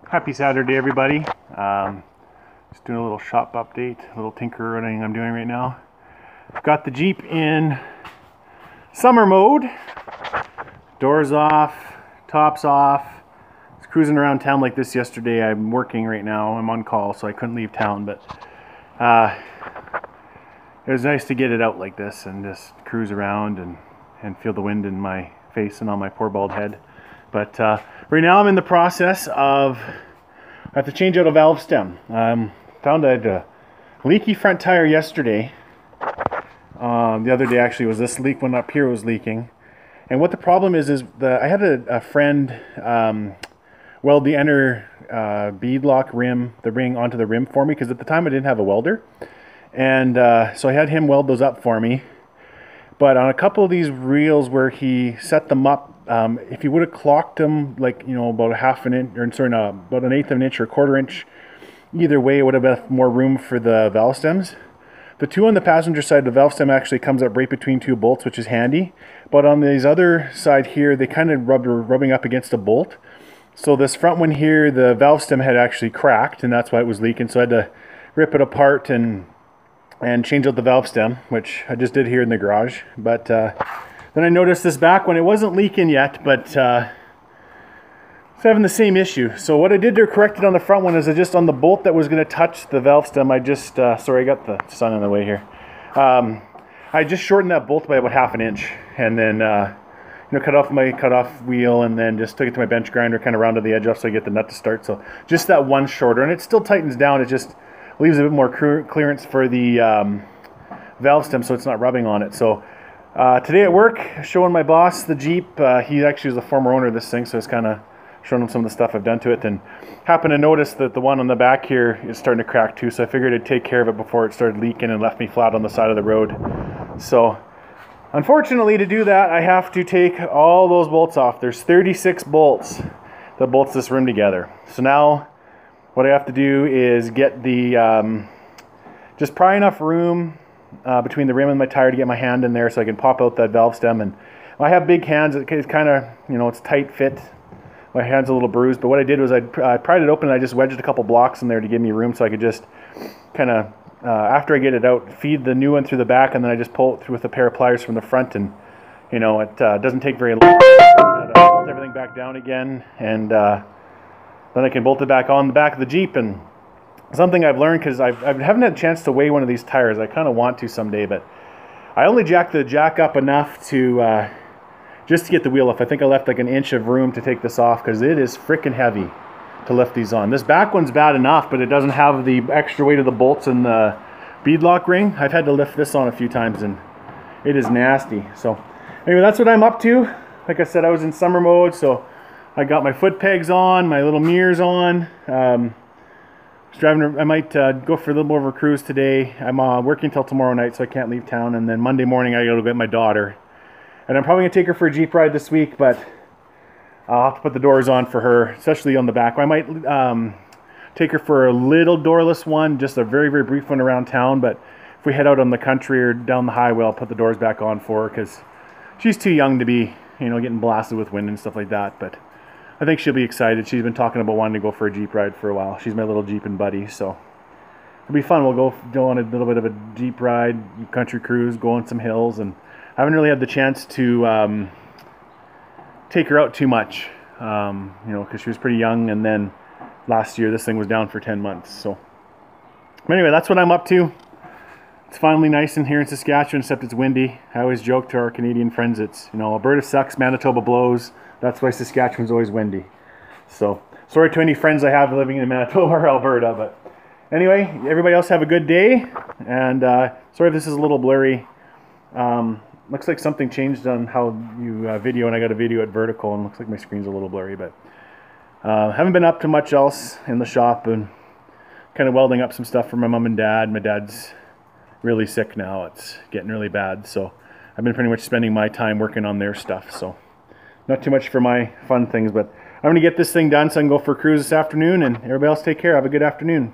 Happy Saturday, everybody. Just doing a little shop update, a little tinkering I'm doing right now. I've got the Jeep in summer mode. Doors off, tops off. I was cruising around town like this yesterday. I'm working right now. I'm on call, so I couldn't leave town, but it was nice to get it out like this and just cruise around and feel the wind in my face and on my poor bald head. But right now I'm in the process of, I have to change out a valve stem. Found I had a leaky front tire yesterday. The other day actually was this leak one up here was leaking. And what the problem is I had a friend weld the inner beadlock rim, the ring onto the rim for me, because at the time I didn't have a welder. And so I had him weld those up for me. But on a couple of these reels where he set them up, if he would have clocked them like, you know, about a half an inch, or sorry, no, about an eighth of an inch or a quarter inch, either way it would have been more room for the valve stems. The two on the passenger side, the valve stem actually comes up right between two bolts, which is handy. But on these other side here, they kind of rubbing up against a bolt. So this front one here, the valve stem had actually cracked, and that's why it was leaking. So I had to rip it apart and change out the valve stem, which I just did here in the garage. But then I noticed this back one, it wasn't leaking yet, but it's having the same issue. So what I did to correct it on the front one is I just, on the bolt that was going to touch the valve stem, I just, sorry, I got the sun in the way here. I just shortened that bolt by about half an inch, and then you know, cut off my cutoff wheel, and then just took it to my bench grinder, kind of rounded the edge off so I get the nut to start. So just that one shorter, and it still tightens down. It just leaves a bit more clearance for the valve stem, so it's not rubbing on it. So today at work, showing my boss the Jeep. He actually is the former owner of this thing, so it's kind of showing him some of the stuff I've done to it, and happened to notice that the one on the back here is starting to crack too, so I figured I'd take care of it before it started leaking and left me flat on the side of the road. So unfortunately, to do that, I have to take all those bolts off. There's 36 bolts that bolts this rim together. So now what I have to do is get the, just pry enough room between the rim and my tire to get my hand in there so I can pop out that valve stem. And I have big hands, it's kind of, you know, it's tight fit. My hand's a little bruised, but what I did was I pried it open and I just wedged a couple blocks in there to give me room so I could just kind of, after I get it out, feed the new one through the back, and then I just pull it through with a pair of pliers from the front, and you know, it doesn't take very long. Bolt everything back down again, and then I can bolt it back on the back of the Jeep. And something I've learned, because I haven't had a chance to weigh one of these tires. I kind of want to someday, but I only jacked the jack up enough to just to get the wheel off. I think I left like an inch of room to take this off, because it is freaking heavy to lift these on. This back one's bad enough, but it doesn't have the extra weight of the bolts and the beadlock ring. I've had to lift this on a few times, and it is nasty. So anyway, that's what I'm up to. Like I said, I was in summer mode, so I got my foot pegs on, my little mirrors on. I might go for a little more of a cruise today. I'm working till tomorrow night, so I can't leave town. And then Monday morning, I gotta go get my daughter. And I'm probably gonna take her for a Jeep ride this week, but I'll have to put the doors on for her, especially on the back. I might take her for a little doorless one, just a very, very brief one around town. But if we head out on the country or down the highway, I'll put the doors back on for her, because she's too young to be, you know, getting blasted with wind and stuff like that. But I think she'll be excited. She's been talking about wanting to go for a Jeep ride for a while. She's my little Jeeping buddy, so it'll be fun. We'll go on a little bit of a Jeep ride, country cruise, go on some hills. And I haven't really had the chance to take her out too much, you know, because she was pretty young, and then last year this thing was down for 10 months. So anyway, that's what I'm up to. It's finally nice in here in Saskatchewan, except it's windy. I always joke to our Canadian friends, it's, you know, Alberta sucks, Manitoba blows. That's why Saskatchewan's always windy. So sorry to any friends I have living in Manitoba or Alberta, but anyway, everybody else have a good day. And sorry if this is a little blurry. Looks like something changed on how you video, and I got a video at vertical, and looks like my screen's a little blurry, but haven't been up to much else in the shop, and kind of welding up some stuff for my mom and dad. My dad's really sick now. It's getting really bad, so I've been pretty much spending my time working on their stuff, so not too much for my fun things, but I'm going to get this thing done so I can go for a cruise this afternoon, and everybody else take care. Have a good afternoon.